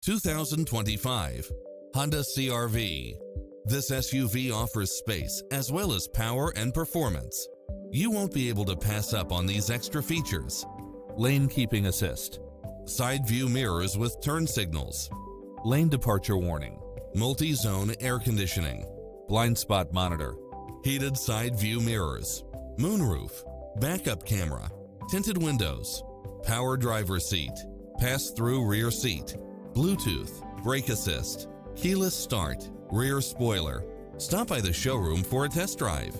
2025 Honda CR-V. This SUV offers space as well as power and performance. You won't be able to pass up on these extra features. Lane keeping assist, side view mirrors with turn signals, lane departure warning, multi-zone air conditioning, blind spot monitor, heated side view mirrors, moonroof, backup camera, tinted windows, power driver seat, pass-through rear seat, Bluetooth, brake assist, keyless start, rear spoiler. Stop by the showroom for a test drive.